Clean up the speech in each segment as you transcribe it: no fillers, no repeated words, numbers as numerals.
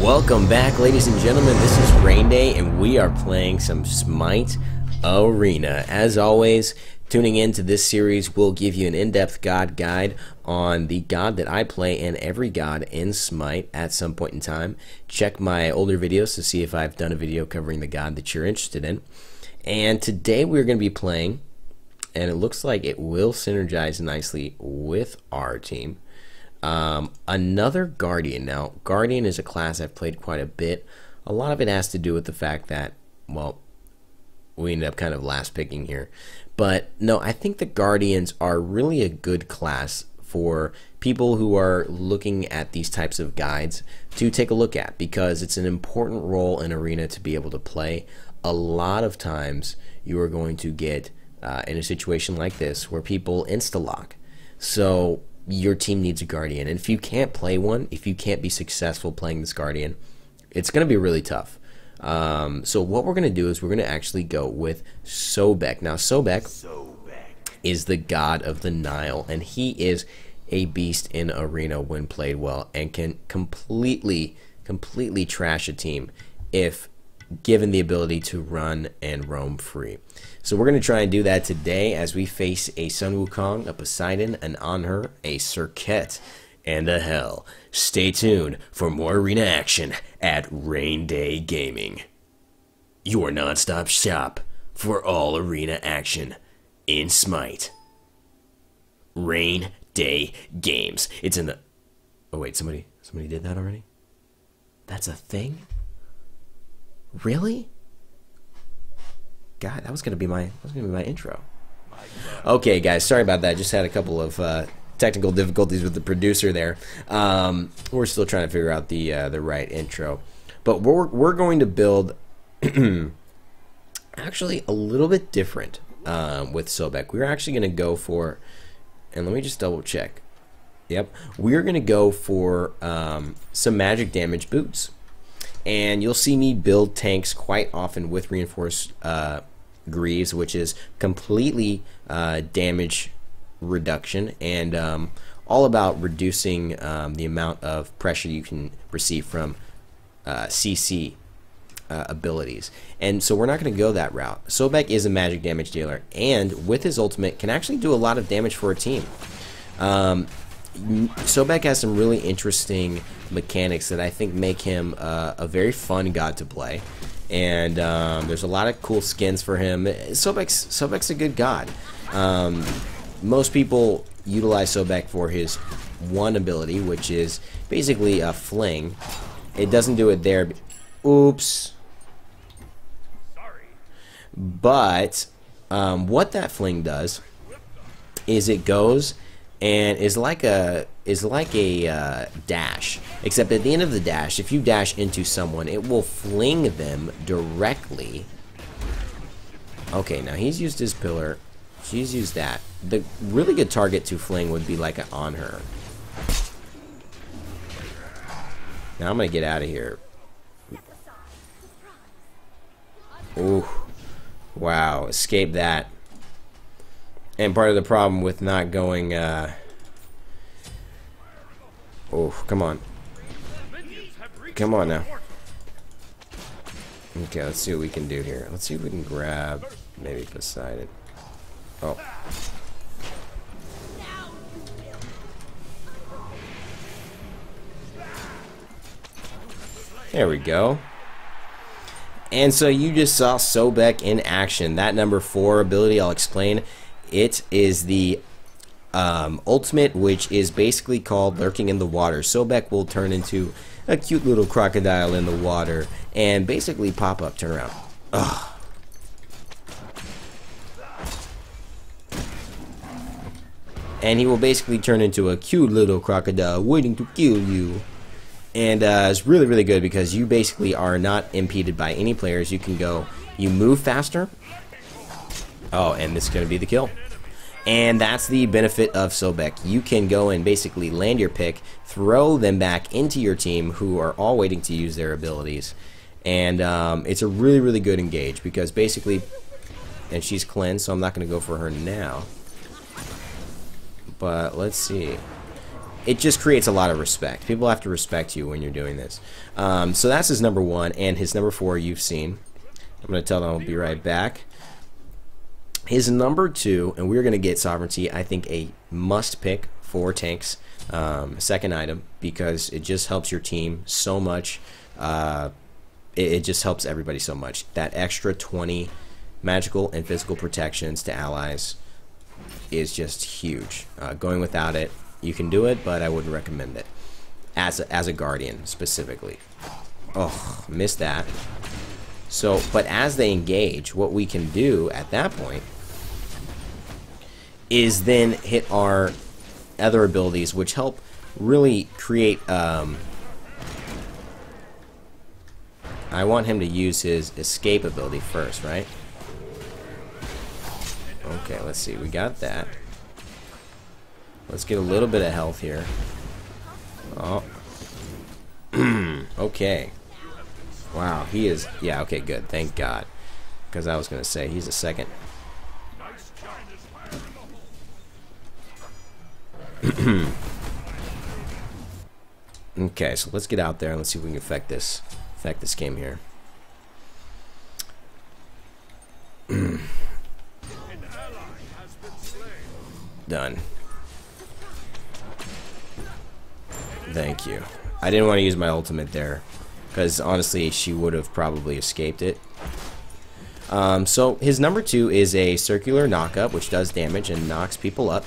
Welcome back, ladies and gentlemen. This is Rain Day, and we are playing some Smite Arena. As always, tuning into this series will give you an in-depth god guide on the god that I play and every god in Smite at some point in time. Check my older videos to see if I've done a video covering the god that you're interested in. And today we're going to be playing, and it looks like it will synergize nicely with our team, another Guardian. Now, Guardian is a class I've played quite a bit. A lot of it has to do with the fact that, well, we ended up kind of last picking here. But no, I think the Guardians are really a good class for people who are looking at these types of guides to take a look at, because it's an important role in Arena to be able to play. A lot of times you are going to get in a situation like this where people insta-lock. So your team needs a Guardian, and if you can't play one, if you can't be successful playing this Guardian, it's going to be really tough. So what we're going to do is we're going to actually go with Sobek. Now Sobek is the god of the Nile, and he is a beast in Arena when played well, and can completely trash a team if given the ability to run and roam free. So we're going to try and do that today as we face a Sun Wukong, a Poseidon, an Anhur, a Serket, and a Hell. Stay tuned for more Arena action at Rain Day Gaming, your non-stop shop for all Arena action in Smite. Rain Day Games. It's in the... Oh wait, somebody did that already? That's a thing? Really? God, that was gonna be my intro. Okay, guys, sorry about that. Just had a couple of technical difficulties with the producer there. We're still trying to figure out the right intro, but we're going to build actually a little bit different with Sobek. We're actually going to go for, and let me just double check. Yep, we're going to go for some magic damage boots. And you'll see me build tanks quite often with reinforced greaves, which is completely damage reduction, and all about reducing the amount of pressure you can receive from CC abilities. And so we're not going to go that route. Sobek is a magic damage dealer, and with his ultimate can actually do a lot of damage for a team. Sobek has some really interesting mechanics that I think make him a very fun god to play, and there's a lot of cool skins for him. Sobek's a good god. Most people utilize Sobek for his one ability, which is basically a fling. It doesn't do it there. Oops. Sorry. But what that fling does is it goes and is like a dash, except at the end of the dash, if you dash into someone, it will fling them directly. Okay, now he's used his pillar, she's used that. The really good target to fling would be like an Anhur. Now I'm gonna get out of here. Ooh, wow, escape that. And part of the problem with not going, oh, come on. Come on now. Okay, let's see what we can do here. Let's see if we can grab maybe Poseidon. Oh. There we go. And so you just saw Sobek in action. That number 4 ability, I'll explain. It is the ultimate, which is basically called Lurking in the Water. Sobek will turn into a cute little crocodile in the water and basically pop up, turn around. Ugh. And he will basically turn into a cute little crocodile waiting to kill you. And it's really, really good because you basically are not impeded by any players. You can go, you move faster. Oh, and this is going to be the kill. And that's the benefit of Sobek. You can go and basically land your pick, throw them back into your team who are all waiting to use their abilities. And it's a really, really good engage because basically, and she's cleansed, so I'm not going to go for her now. But let's see. it just creates a lot of respect. People have to respect you when you're doing this. So that's his number 1, and his number 4 you've seen. I'm going to tell them I'll be right back. His number 2, and we're going to get Sovereignty, I think a must pick for tanks, second item, because it just helps your team so much. It just helps everybody so much. That extra 20 magical and physical protections to allies is just huge. Going without it, you can do it, but I wouldn't recommend it as a guardian specifically. Oh, missed that. So, but as they engage, what we can do at that point is then hit our other abilities, which help really create. I want him to use his escape ability first, right? Okay, let's see. We got that. Let's get a little bit of health here. Oh. Okay. Wow, he is... Yeah, okay, good. Thank God. Because I was going to say, he's a second. Okay, so let's get out there and let's see if we can affect this game here. Done. Thank you. I didn't want to use my ultimate there, because honestly she would have probably escaped it. So his number 2 is a circular knockup, which does damage and knocks people up.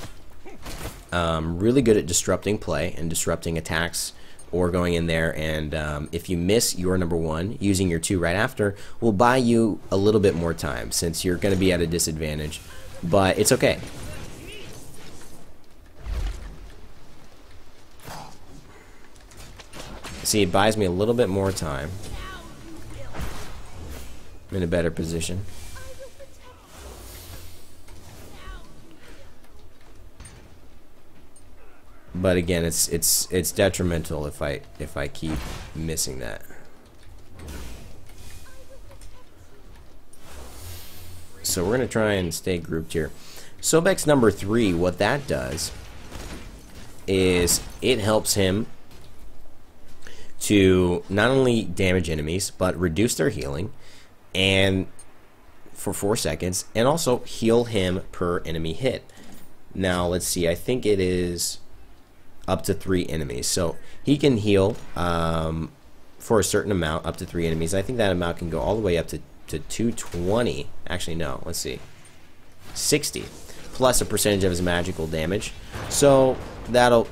Really good at disrupting play and disrupting attacks, or going in there and if you miss your number 1, using your 2 right after will buy you a little bit more time, since you're going to be at a disadvantage, but it's okay. See, it buys me a little bit more time. I'm in a better position. But again, it's detrimental if I keep missing that. So we're gonna try and stay grouped here. Sobek's number 3, what that does is it helps him to not only damage enemies, but reduce their healing and for 4 seconds, and also heal him per enemy hit. Now let's see, I think it is up to 3 enemies, so he can heal for a certain amount, up to 3 enemies. I think that amount can go all the way up to 220. Actually no, let's see, 60 plus a percentage of his magical damage. So that'll,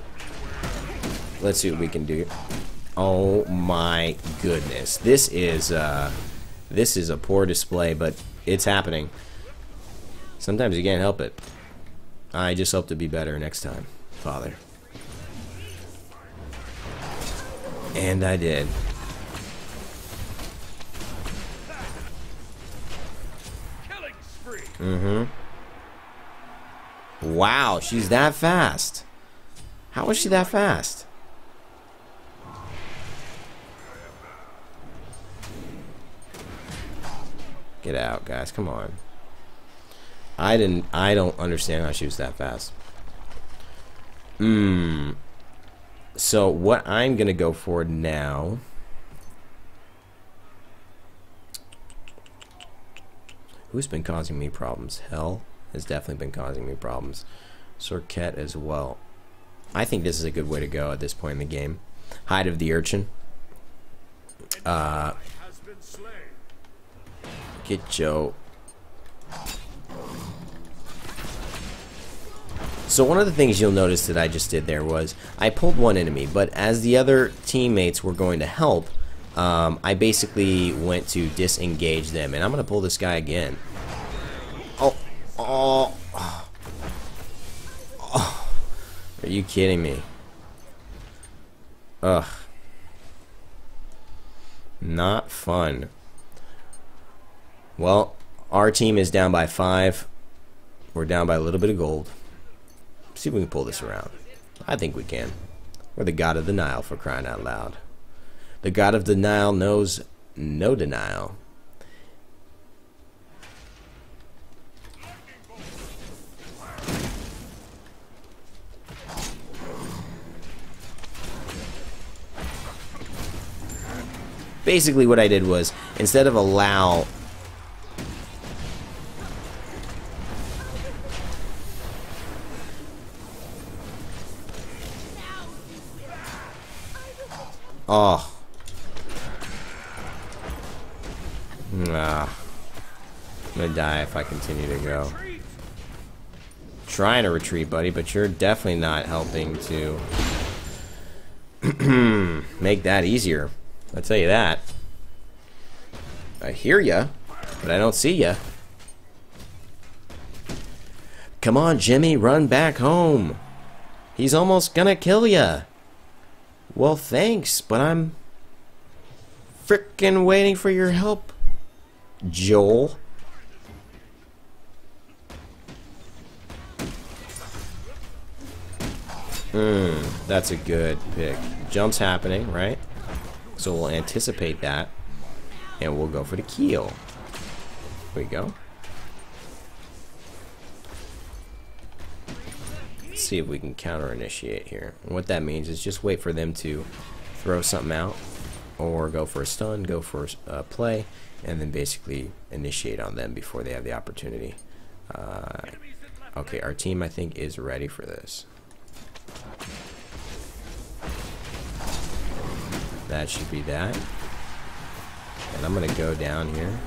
let's see what we can do. Oh my goodness, this is a poor display, but it's happening. Sometimes you can't help it. I just hope to be better next time, Father. And I did. Wow, she's that fast. How is she that fast? Get out, guys. Come on. I don't understand how she was that fast. So what I'm gonna go for now, who's been causing me problems? Hell has definitely been causing me problems. Sorket as well. I think this is a good way to go at this point in the game. Hide of the Urchin. Get Joe. So one of the things you'll notice that I just did there was I pulled one enemy, but as the other teammates were going to help, I basically went to disengage them, and I'm gonna pull this guy again. Oh, are you kidding me? Ugh, not fun. Well, our team is down by 5. We're down by a little bit of gold. See if we can pull this around. I think we can. We're the god of the Nile, for crying out loud. The god of the Nile knows no denial. basically what I did was, instead of allow... Oh. Nah. I'm gonna die if I continue to go. Trying to retreat, buddy, but you're definitely not helping to make that easier. I'll tell you that. I hear ya, but I don't see ya. Come on, Jimmy, run back home. He's almost gonna kill ya. Well, thanks, but I'm frickin' waiting for your help, Joel. That's a good pick. Jump's happening, right? So we'll anticipate that, and we'll go for the kill. There we go. Let's see if we can counter initiate here. And what that means is just wait for them to throw something out, or go for a stun, go for a play, and then basically initiate on them before they have the opportunity. Okay, our team, I think, is ready for this. That should be that. And I'm gonna go down here.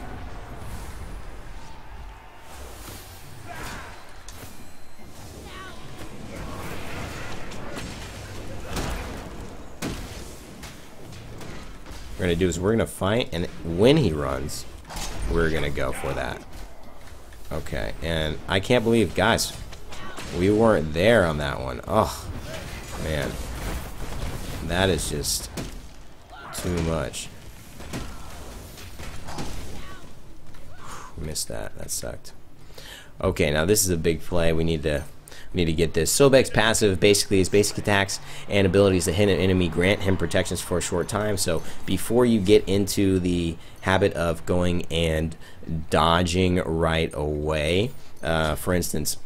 What we're gonna do is we're gonna fight, and when he runs, we're gonna go for that. Okay, and I can't believe, guys, we weren't there on that one. Oh, man. That is just too much. Missed that. That sucked. Okay, now this is a big play. We need to get this. Sobek's passive basically is basic attacks and abilities that hit an enemy grant him protections for a short time. So before you get into the habit of going and dodging right away, for instance,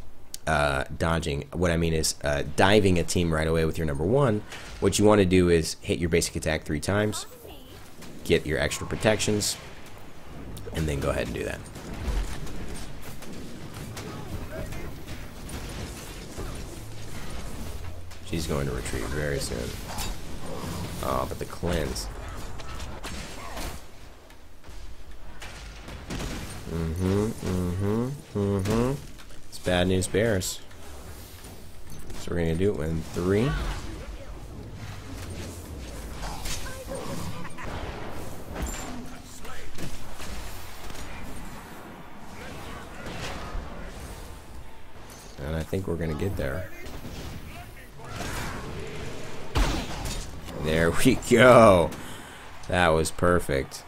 dodging, what I mean is diving a team right away with your number one, what you want to do is hit your basic attack 3 times, get your extra protections, and then go ahead and do that. She's going to retreat very soon. Oh, but the cleanse. It's bad news bears. So we're gonna do it in 3. And I think we're gonna get there. There we go. That was perfect.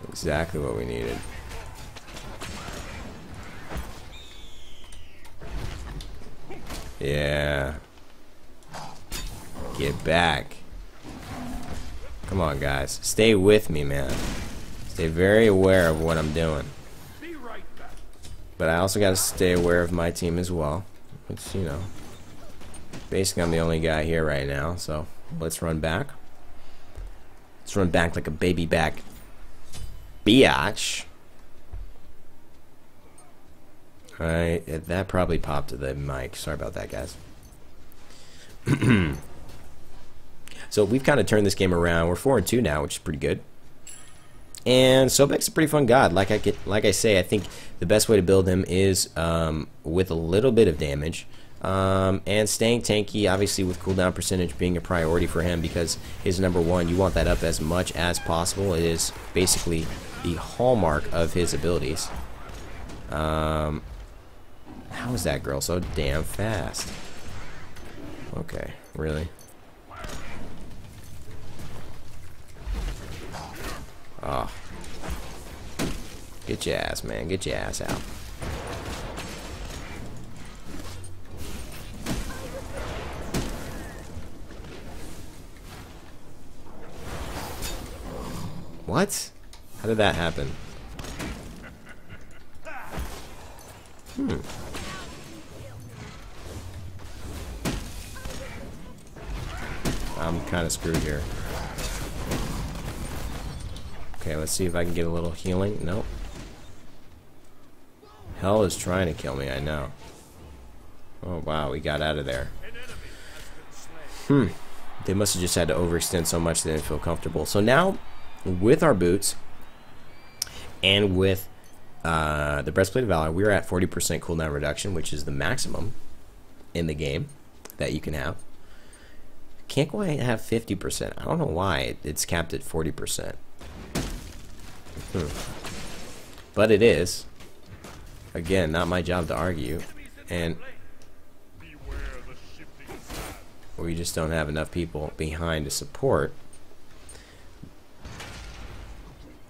Exactly what we needed. Yeah. Get back. Come on, guys. Stay with me, man. Stay very aware of what I'm doing. But I also got to stay aware of my team as well. Which, you know, basically I'm the only guy here right now, so let's run back. Let's run back like a baby back biatch. Alright, that probably popped to the mic. Sorry about that, guys. So we've kind of turned this game around. We're 4-2 now, which is pretty good. And Sobek's a pretty fun god. Like I say, I think the best way to build him is with a little bit of damage. And staying tanky, obviously, with cooldown percentage being a priority for him, because his number one, you want that up as much as possible. It is basically the hallmark of his abilities. How is that girl so damn fast? Okay, really? Oh. Get your ass, man. Get your ass out. What? How did that happen? I'm kind of screwed here. Okay, let's see if I can get a little healing. Nope. Hell is trying to kill me, I know. Oh, wow, we got out of there. They must have just had to overextend so much they didn't feel comfortable. So now, with our boots, and with the Breastplate of Valor, we're at 40% cooldown reduction, which is the maximum in the game that you can have. Can't quite have 50%. I don't know why it's capped at 40%. But it is. Again, not my job to argue. And we just don't have enough people behind to support.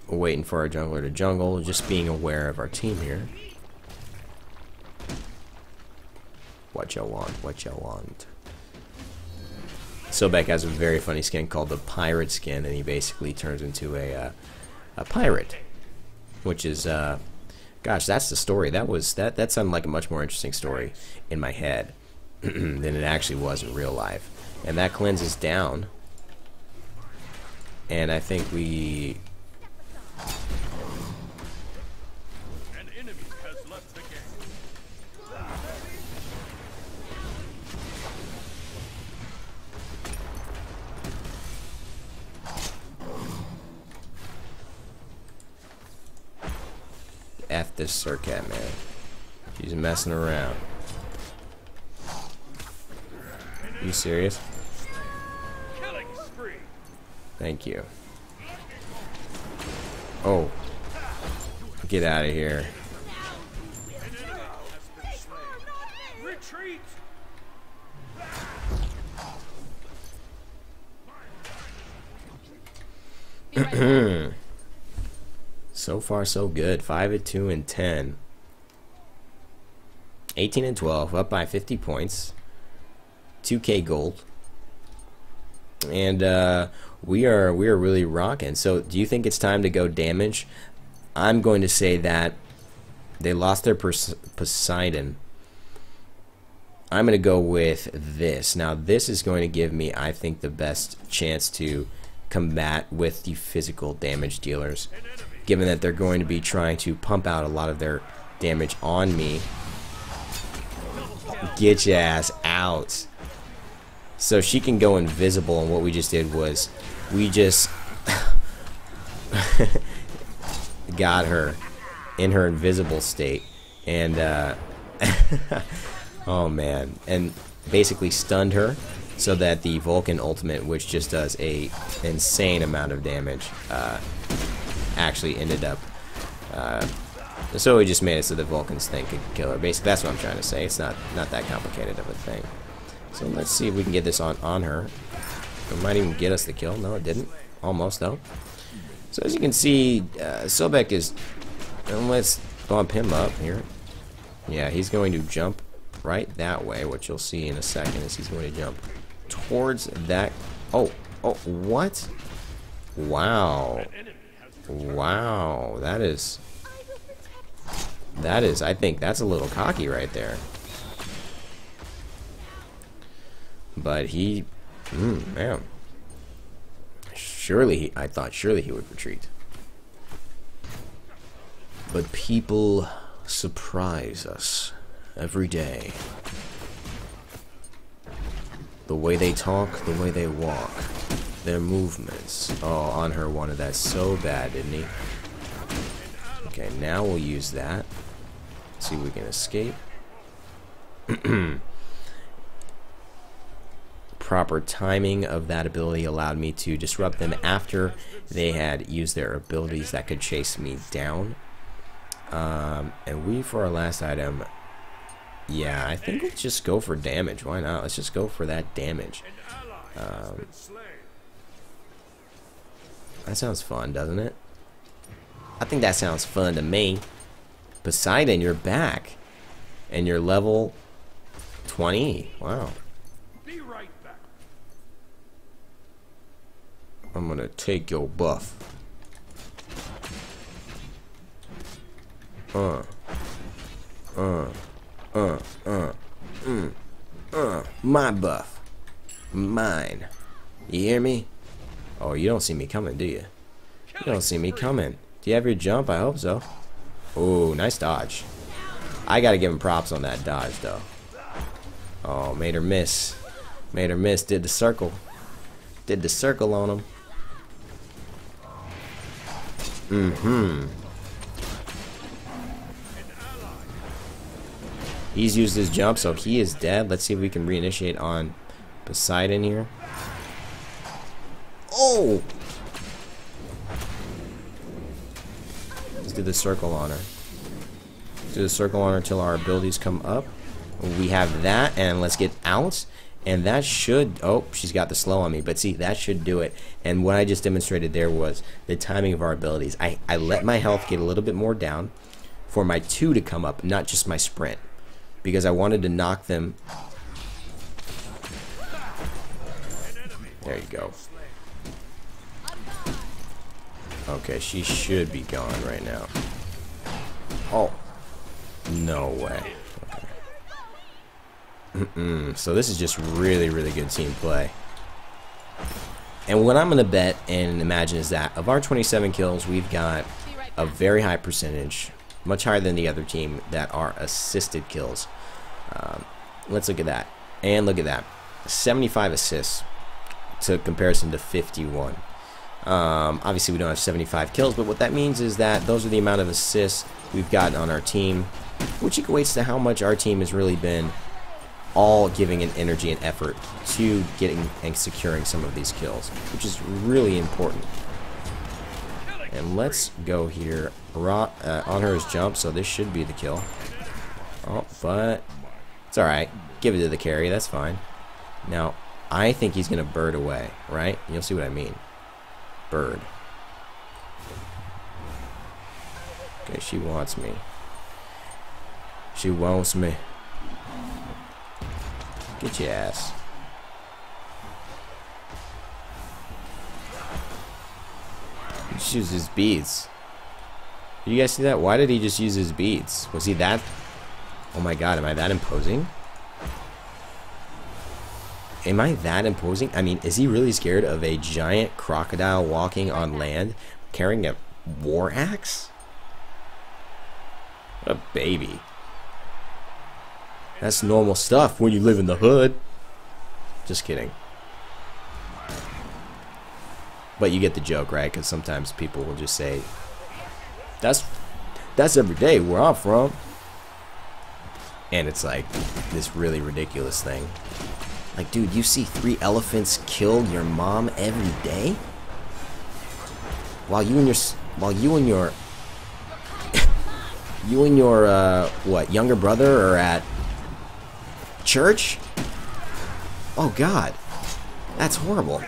We're waiting for our jungler to jungle, just being aware of our team here. What you want, what you want. Sobek has a very funny skin called the pirate skin, and he basically turns into a pirate. Which is, gosh, that's the story. That sounded like a much more interesting story in my head than it actually was in real life. And that cleanses down. And I think we... An enemy has left the game. F this Surcat, man. She's messing around. You serious? Killing spree. Thank you. Oh. Get out of here. Retreat. So far, so good. 5-2 and 10. 18 and 12, up by 50 points. 2K gold. And we are really rocking. So, do you think it's time to go damage? I'm going to say that they lost their Poseidon. I'm going to go with this. Now, this is going to give me, I think, the best chance to combat with the physical damage dealers, given that they're going to be trying to pump out a lot of their damage on me. Get your ass out. So she can go invisible, and what we just did was we just got her in her invisible state, and oh man, and basically stunned her so that the Vulcan ultimate, which just does a insane amount of damage, actually ended up so we just made it so the Vulcans thing could kill her. Basically, that's what I'm trying to say. It's not that complicated of a thing. So let's see if we can get this on her. It might even get us the kill. No, it didn't. Almost, though. So as you can see, Sobek is... And let's bump him up here. Yeah, he's going to jump right that way. What you'll see in a second is he's going to jump towards that... Oh, what? Wow. Wow, that is, I think that's a little cocky right there. But he, man, I thought surely he would retreat. But people surprise us every day. The way they talk, the way they walk, their movements. Oh, on her wanted that so bad, didn't he? Okay, now we'll use that. See if we can escape. Proper timing of that ability allowed me to disrupt them after they had used their abilities that could chase me down. And we, for our last item, yeah, I think let's just go for damage. Why not? Let's just go for that damage. That sounds fun, doesn't it? I think that sounds fun to me. Poseidon, you're back. And you're level 20. Wow. Be right back. I'm gonna take your buff. My buff. Mine. You hear me? Oh, you don't see me coming, do you? You don't see me coming. Do you have your jump? I hope so. Ooh, nice dodge. I gotta give him props on that dodge, though. Oh, made her miss. Made her miss. Did the circle. Did the circle on him. Mm-hmm. He's used his jump, so he is dead. Let's see if we can reinitiate on Poseidon here. Oh! Let's do the circle on her. Do the circle on her until our abilities come up. We have that, and let's get out. And that should... Oh, she's got the slow on me. But see, that should do it. And what I just demonstrated there was the timing of our abilities. I let my health get a little bit more down for my 2 to come up, not just my sprint. Because I wanted to knock them... There you go. Okay, she should be gone right now. Oh. No way. Okay. So this is just really, really good team play. And what I'm going to bet and imagine is that of our 27 kills, we've got a very high percentage, much higher than the other team, that are assisted kills. Let's look at that. And look at that. 75 assists to comparison to 51. Obviously we don't have 75 kills, but what that means is that those are the amount of assists we've gotten on our team, which equates to how much our team has really been all giving an energy and effort to getting and securing some of these kills, which is really important. And let's go here. On her is jump, so this should be the kill. Oh, but it's alright. Give it to the carry, that's fine. Now, I think he's going to bird away, right? You'll see what I mean. Bird. Okay, she wants me. She wants me. Get your ass. He just used his beads. Did you guys see that? Why did he just use his beads? Was he that... Oh my god, am I that imposing? Am I that imposing? I mean, is he really scared of a giant crocodile walking on land carrying a war axe? What a baby. That's normal stuff when you live in the hood. Just kidding. But you get the joke, right? Because sometimes people will just say, that's every day where I'm from. And it's like this really ridiculous thing. Like, dude, you see 3 elephants kill your mom every day? While you and your what, younger brother are at church? Oh god. That's horrible.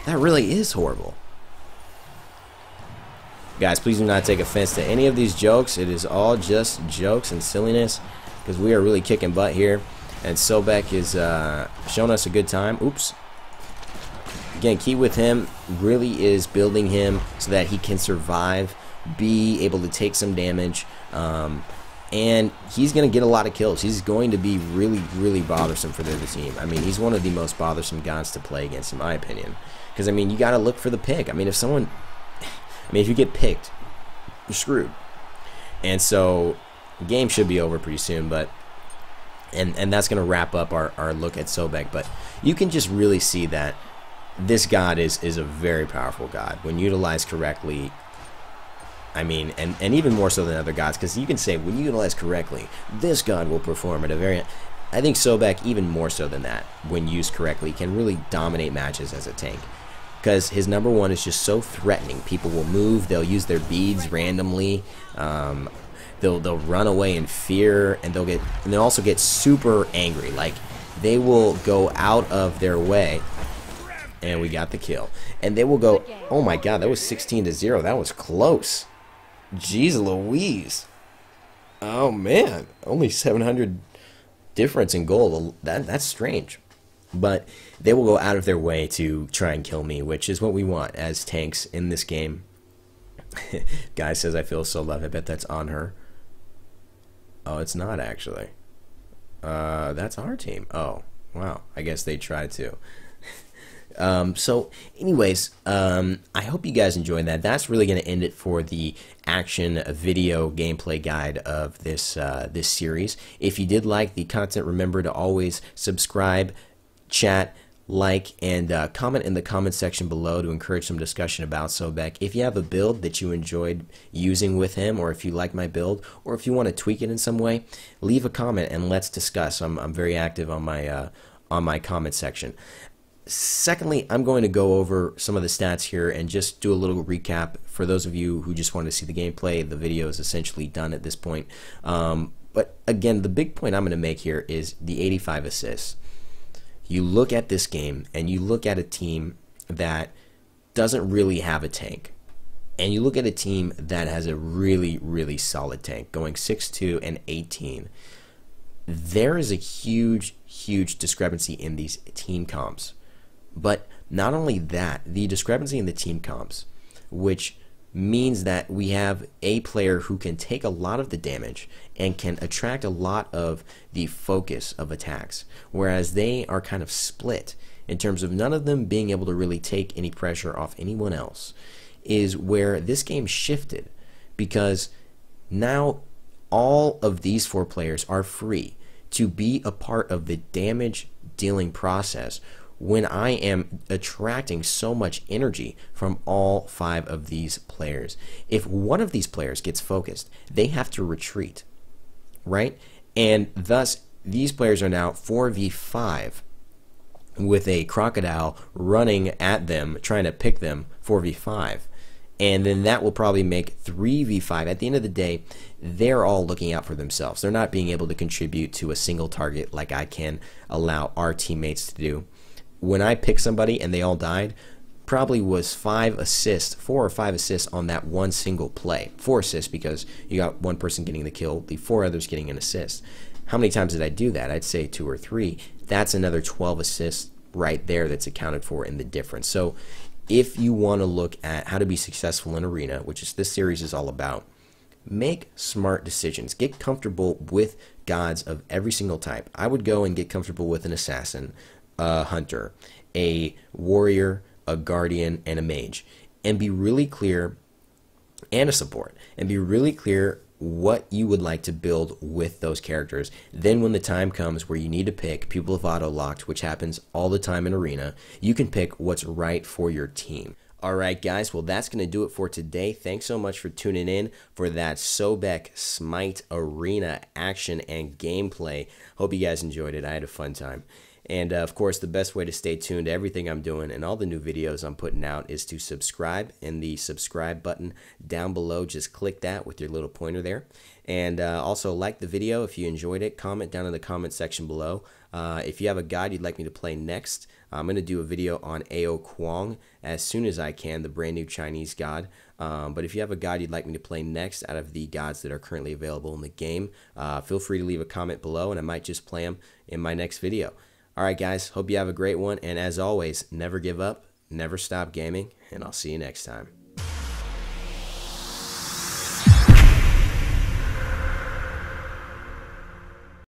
That really is horrible. Guys, please do not take offense to any of these jokes. It is all just jokes and silliness, because we are really kicking butt here. And Sobek is showing us a good time. Oops. Again, key with him really is building him so that he can survive, be able to take some damage, and he's going to get a lot of kills. He's going to be really, really bothersome for the other team. I mean, he's one of the most bothersome gods to play against, in my opinion. Because, I mean, you got to look for the pick. I mean, if you get picked, you're screwed. And so, the game should be over pretty soon, but... And that's going to wrap up our look at Sobek. But you can just really see that this god is a very powerful god when utilized correctly. I mean, and even more so than other gods, because you can say when utilized correctly, this god will perform at a very... I think Sobek, even more so than that, when used correctly, can really dominate matches as a tank. Because his number 1 is just so threatening. People will move, they'll use their beads randomly, they'll run away in fear, and they'll also get super angry. Like, they will go out of their way, and we got the kill. And they will go, oh my god, that was 16-0. That was close. Jeez Louise. Oh man, only 700 difference in gold. That's strange. But they will go out of their way to try and kill me, which is what we want as tanks in this game. Guy says, I feel so loved. I bet that's on her. Oh, it's not actually. That's our team. Oh, wow. I guess they tried to. So anyways, I hope you guys enjoyed that. That's really going to end it for the action video gameplay guide of this this series. If you did like the content, remember to always subscribe, chat, like, and comment in the comment section below to encourage some discussion about Sobek. If you have a build that you enjoyed using with him, or if you like my build, or if you want to tweak it in some way, leave a comment and let's discuss. I'm very active on my comment section. Secondly, I'm going to go over some of the stats here and just do a little recap for those of you who just wanted to see the gameplay. The video is essentially done at this point. But again, the big point I'm going to make here is the 85 assists. You look at this game and you look at a team that doesn't really have a tank, and you look at a team that has a really solid tank going 6'2 and 18. There is a huge discrepancy in these team comps. But not only that, the discrepancy in the team comps, which means that we have a player who can take a lot of the damage and can attract a lot of the focus of attacks, whereas they are kind of split in terms of none of them being able to really take any pressure off anyone else, is where this game shifted, because now all of these four players are free to be a part of the damage dealing process when I am attracting so much energy from all five of these players. If one of these players gets focused, they have to retreat, right? And thus, these players are now 4v5 with a crocodile running at them, trying to pick them 4v5. And then that will probably make 3v5. At the end of the day, they're all looking out for themselves. They're not being able to contribute to a single target like I can allow our teammates to do. When I picked somebody and they all died, probably was 4 or 5 assists on that one single play. 4 assists because you got one person getting the kill, the 4 others getting an assist. How many times did I do that? I'd say 2 or 3. That's another 12 assists right there that's accounted for in the difference. So if you want to look at how to be successful in Arena, which is this series is all about, make smart decisions. Get comfortable with gods of every single type. I would go and get comfortable with an assassin, a hunter, a warrior, a guardian, and a mage, and be really clear, and a support, and be really clear what you would like to build with those characters. Then when the time comes where you need to pick, people have auto-locked, which happens all the time in Arena, you can pick what's right for your team. Alright guys, well that's going to do it for today. Thanks so much for tuning in for that Sobek Smite Arena action and gameplay. Hope you guys enjoyed it. I had a fun time. And of course, the best way to stay tuned to everything I'm doing and all the new videos I'm putting out is to subscribe. And the subscribe button down below, just click that with your little pointer there. And also like the video if you enjoyed it. Comment down in the comment section below. If you have a god you'd like me to play next, I'm going to do a video on Ao Kuang as soon as I can, the brand new Chinese god. But if you have a god you'd like me to play next out of the gods that are currently available in the game, feel free to leave a comment below and I might just play them in my next video. Alright guys, hope you have a great one, and as always, never give up, never stop gaming, and I'll see you next time.